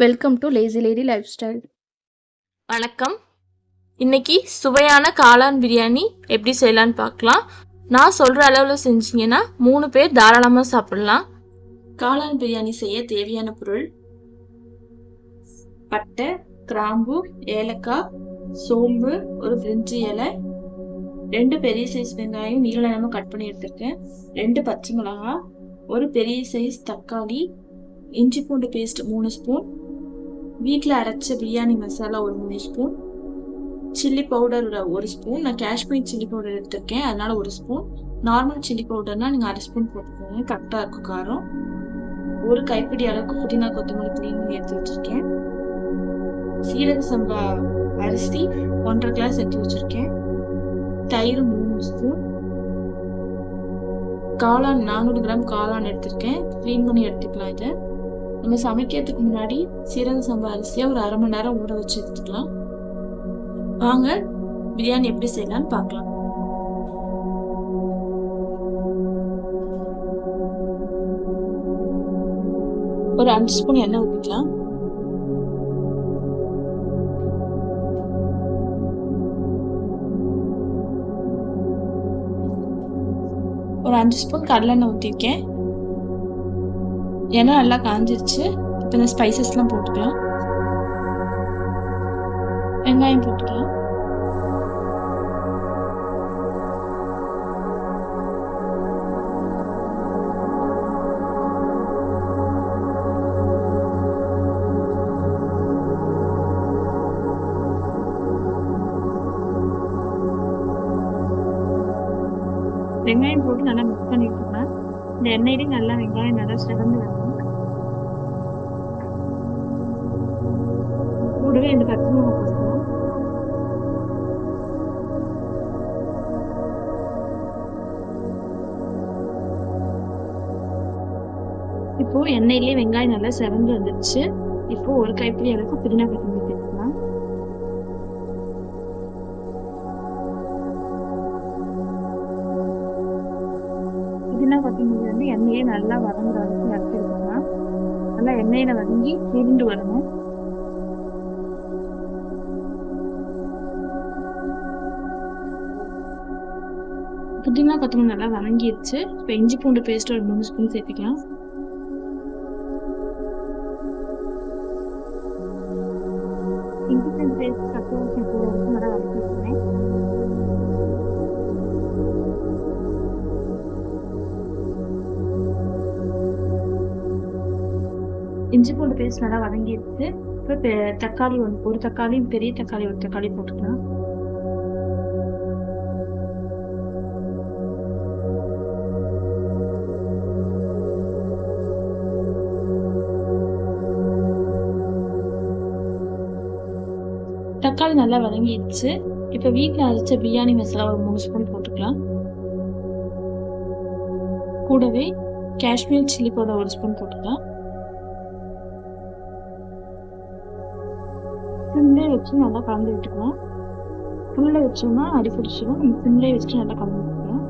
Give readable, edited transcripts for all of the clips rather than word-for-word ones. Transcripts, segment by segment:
Welcome to lazy lady life style. வணக்கம். இன்னைக்கு சுவையான காளான் பிரியாணி எப்படி செய்யலான்னு பார்க்கலாம். நான் சொல்கிற அளவில் செஞ்சீங்கன்னா 3 பேர் தாராளமாக சாப்பிடலாம். காளான் பிரியாணி செய்ய தேவையான பொருள்: பட்டை, கிராம்பு, ஏலக்காய், சோம்பு, ஒரு பிரிஞ்சி இலை, 2 பெரிய சைஸ் வெங்காயம் நீளமாக கட் பண்ணி எடுத்துருக்கேன், 2 பச்சை மிளகாய், ஒரு பெரிய சைஸ் தக்காளி, இஞ்சி பூண்டு பேஸ்ட் 3 ஸ்பூன், வீட்டில் அரைச்ச பிரியாணி மசாலா ஒரு 3 ஸ்பூன், சில்லி பவுடர் 1 ஸ்பூன். நான் காஷ்மீர் சில்லி பவுடர் எடுத்திருக்கேன், அதனால 1 ஸ்பூன். நார்மல் சில்லி பவுடர்னா நீங்கள் 1/2 ஸ்பூன் போட்டுக்கோங்க, கரெக்டாக இருக்கும் காரம். ஒரு கைப்பிடி அளவுக்கு புதினா கொத்தமல்லி க்ளீன் பண்ணி எடுத்து வச்சிருக்கேன். சீரக சம்பா அரிசி 1.5 கிளாஸ் எடுத்து வச்சிருக்கேன். தயிர் 3 ஸ்பூன். காளான் 400 கிராம் காளான் எடுத்திருக்கேன், க்ளீன் பண்ணி எடுத்துக்கலாம். இதை நம்ம சமைக்கிறதுக்கு முன்னாடி சீரக சம்பா அரிசியை ஒரு 1/2 மணி நேரம் ஊற வச்சு எடுத்துக்கலாம். வாங்க பிரியாணி எப்படி செய்யலாம்னு பார்க்கலாம். ஒரு 5 ஸ்பூன் எண்ணெய் ஊற்றிக்கலாம். ஒரு 5 ஸ்பூன் கடலெண்ணெய் ஊற்றிருக்கேன். எண்ணெய் நல்லா காஞ்சிருச்சு. இப்போ இந்த ஸ்பைசஸ்லாம் போட்டுக்கலாம். வெங்காயம் போட்டுக்கலாம். வெங்காயம் போட்டு நல்லா மிக்ஸ் பண்ணிட்டுருக்கேன். இந்த எண்ணெயிலையும் நல்லா வெங்காயம் நல்லா சிறந்து வரணும். கூடவே இந்த பச்சை மிளகாய் போட்டுக்கலாம். இப்போ எண்ணெயிலேயே வெங்காயம் நல்லா சிறந்து வந்துருச்சு. இப்போ ஒரு கைப்பிடி அளவுக்கு புதினா கொத்தமல்லி சேர்த்துக்கலாம். புதினா கொத்தமல்லி வந்து எண்ணெயே நல்லா வதங்குற அளவுக்கு வறுத்துக்கலாம். நல்லா எண்ணெயில வதங்கி சுருண்டு வரணும். புதினா கொத்தமல்லி நல்லா வதங்கிடுச்சு. இப்போ இஞ்சி பூண்டு பேஸ்ட் ஒரு 3 ஸ்பூன் சேர்த்துக்கலாம். இஞ்சி பூண்டு பேஸ்ட் கப்பல் நல்லா வதக்கிடுவேன். இஞ்சி பூண்டு பேஸ்ட் நல்லா வதங்கிடுச்சு. இப்போ தக்காளி ஒரு தக்காளி, பெரிய தக்காளி ஒரு தக்காளி போட்டுக்கலாம். தக்காளி நல்லா வதங்கிடுச்சு. இப்போ வீட்டில் அரைச்ச பிரியாணி மசாலா ஒரு 3 ஸ்பூன் போட்டுக்கலாம். கூடவே காஷ்மீர் சில்லி பவுடர் 1 ஸ்பூன் போட்டுக்கலாம். சிம்லே வச்சு நல்லா கலந்து விட்டுக்கலாம். ஃபுல்ல வச்சோம்னா அடி பிடிச்சிடும். நம்ம சிம்லே வச்சுட்டு நல்லா கலந்து விட்டுக்கலாம்.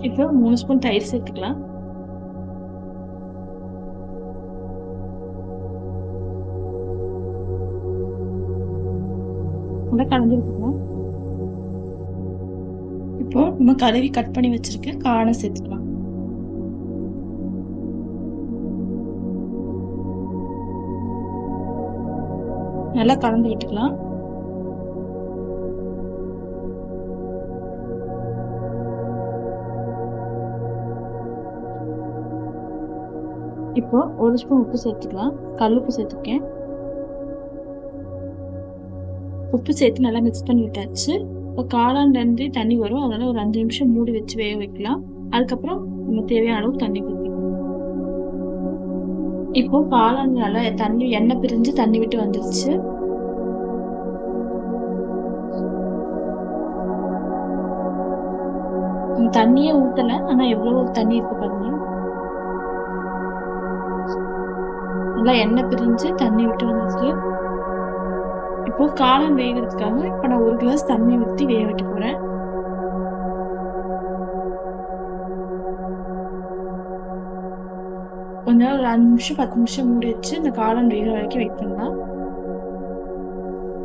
இப்போ 3 ஸ்பூன் தயிர் சேர்த்துக்கலாம். நல்லா கலந்து விட்டுக்கலாம். இப்போ நம்ம கழுவி கட் பண்ணி வச்சிருக்க காளானை சேர்த்துக்கலாம். நல்லா கலந்து விட்டுக்கலாம். இப்போ 1 ஸ்பூன் உப்பு சேர்த்துக்கலாம். கல்லுப்பு சேர்த்துருக்கேன். உப்பு சேர்த்து நல்லா மிக்ஸ் பண்ணி விட்டாச்சு. இப்போ காளான்லேருந்து தண்ணி வரும், அதனால ஒரு 5 நிமிஷம் மூடி வச்சு வேக வைக்கலாம். அதுக்கப்புறம் நம்ம தேவையான அளவு தண்ணி ஊற்றிக்கலாம். இப்போ காளான் நல்லா தண்ணி எண்ணெய் பிரிஞ்சு தண்ணி விட்டு வந்துருச்சு. தண்ணியே ஊற்றலை, ஆனால் எவ்வளோ தண்ணி இருக்கு பாருங்க. நல்லா எண்ணெய் பிரிஞ்சு தண்ணி விட்டு வந்துருக்கு. இப்போ காளான் வேகிறதுக்காக இப்போ நான் 1 கிளாஸ் தண்ணி ஊற்றி வேக வைக்க போகிறேன். கொஞ்ச நேரம் ஒரு 5 நிமிஷம் 10 நிமிஷம் மூடி வச்சு இந்த காளான் வேகிற வரைக்கும் வெயிட் பண்ணலாம்.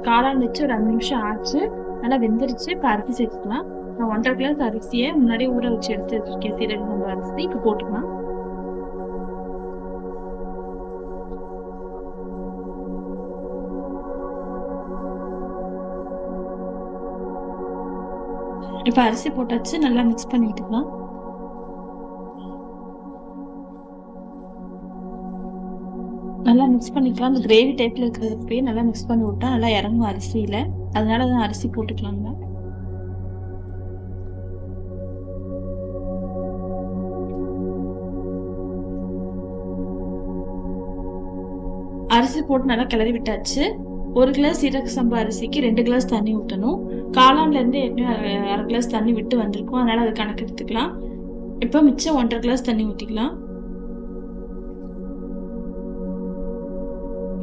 காளான் வச்சு ஒரு 5 நிமிஷம் ஆச்சு, நல்லா வெந்துருச்சு. இப்போ அரிசி சேர்த்துக்கலாம். நான் 1.5 கிளாஸ் அரிசியை முன்னாடியே ஊற வச்சு எடுத்து வச்சிருக்கேன். சீரக சம்பா அரிசி இப்போ போட்டுக்கலாம். இப்போ அரிசி போட்டாச்சு, நல்லா மிக்ஸ் பண்ணி விட்டுக்கலாம். நல்லா மிக்ஸ் பண்ணிக்கலாம். அந்த கிரேவி டைப்ல இருக்கிறதுக்கு நல்லா மிக்ஸ் பண்ணி விட்டா நல்லா இறங்கும் அரிசியில. அதனால தான் அரிசி போட்டுக்கலாங்க. அரிசி போட்டு நல்லா கிளறி விட்டாச்சு. 1 கிளாஸ் சீரக சம்பா அரிசிக்கு 2 கிளாஸ் தண்ணி ஊற்றணும். காளான்ல இருந்து ஏற்கனவே 1/2 கிளாஸ் தண்ணி விட்டு வந்திருக்கும், அதனால அது கணக்கு எடுத்துக்கலாம். இப்போ மிச்சம் 1.5 கிளாஸ் தண்ணி ஊற்றிக்கலாம்.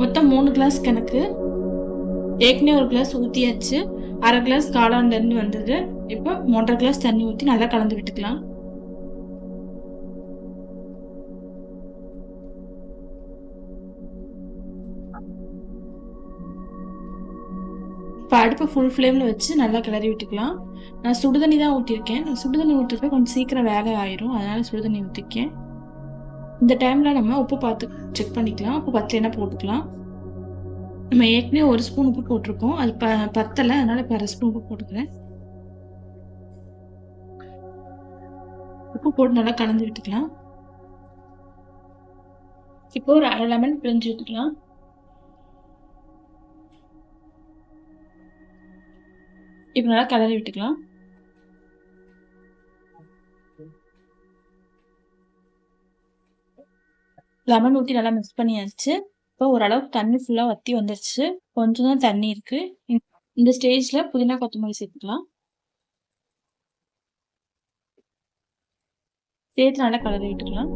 மொத்தம் 3 கிளாஸ் கணக்கு. ஏற்கனவே 1 கிளாஸ் ஊற்றியாச்சு. 1/2 கிளாஸ் காளான்ல இருந்து வந்தது. இப்போ 3.5 கிளாஸ் தண்ணி ஊற்றி நல்லா கலந்து விட்டுக்கலாம். இப்போ அடுப்பை ஃபுல் ஃப்ளேமில் வச்சு நல்லா கிளறி விட்டுக்கலாம். நான் சுடுதண்ணி தான் ஊற்றிருக்கேன். நான் சுடுதண்ணி ஊற்றுறப்ப கொஞ்சம் சீக்கிரம் வேலை ஆயிரும், அதனால சுடுதண்ணி ஊற்றிருக்கேன். இந்த டைமில் நம்ம உப்பு பார்த்து செக் பண்ணிக்கலாம். உப்பு பத்தலைன்னா போட்டுக்கலாம். நம்ம ஏற்கனவே 1 ஸ்பூன் உப்பு போட்டிருக்கோம், அது பத்தலை, அதனால இப்போ 1/2 ஸ்பூன் உப்பு போட்டுக்கிறேன். உப்பு போட்டு நல்லா கலந்து விட்டுக்கலாம். இப்போ ஒரு 1/2 லெமன் பிழிஞ்சு விட்டுக்கலாம். இப்போ நல்லா கலரி விட்டுக்கலாம். லெமன் ஊற்றி நல்லா மிக்ஸ் பண்ணியாச்சு. இப்போ ஓரளவுக்கு தண்ணி ஃபுல்லாக வற்றி வந்துருச்சு. கொஞ்சம் தான் தண்ணி இருக்கு. இந்த ஸ்டேஜில் புதினா கொத்தமல்லி சேர்த்துக்கலாம். சேர்த்து நல்லா கலரி விட்டுக்கலாம்.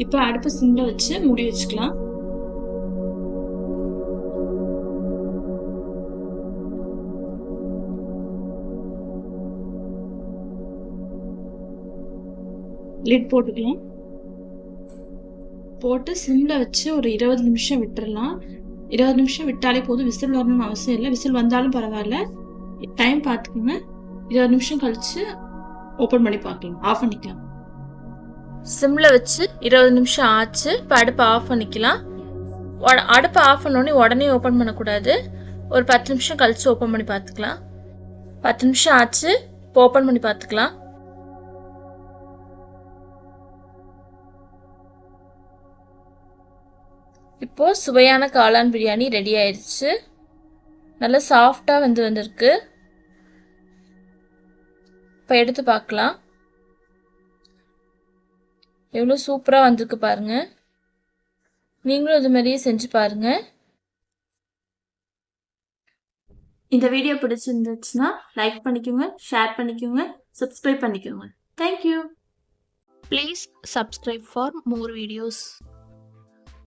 இப்போ அடுப்பு சிம்ல வச்சு மூடி வச்சுக்கலாம். லிட் போட்டுக்கலாம். போட்டு சிம்ல வச்சு ஒரு 20 நிமிஷம் விட்டுறலாம். 20 நிமிஷம் விட்டாலே போதும், விசில் வரணும்னு அவசியம் இல்லை. விசில் வந்தாலும் பரவாயில்ல, டைம் பார்த்துக்கோங்க. 20 நிமிஷம் கழிச்சு ஓப்பன் பண்ணி பார்க்கலாம், ஆஃப் பண்ணிக்கலாம். சிம்மில் வச்சு 20 நிமிஷம் ஆச்சு. இப்போ அடுப்பை ஆஃப் பண்ணிக்கலாம். அடுப்பை ஆஃப் பண்ணோடனே உடனே ஓப்பன் பண்ணக்கூடாது. ஒரு 10 நிமிஷம் கழிச்சு ஓப்பன் பண்ணி பார்த்துக்கலாம். 10 நிமிஷம் ஆச்சு, இப்போ ஓப்பன் பண்ணி பார்த்துக்கலாம். இப்போ சுவையான காளான் பிரியாணி ரெடி ஆயிடுச்சு. நல்லா சாஃப்டாக வந்திருக்கு. இப்போ எடுத்து பார்க்கலாம். எவ்வளோ சூப்பராக வந்திருக்கு பாருங்க. நீங்களும் இது மாதிரியே செஞ்சு பாருங்க. இந்த வீடியோ பிடிச்சிருந்துச்சுன்னா லைக் பண்ணிக்கோங்க, ஷேர் பண்ணிக்கோங்க, சப்ஸ்கிரைப் பண்ணிக்கோங்க. Thank you. Please subscribe for more videos.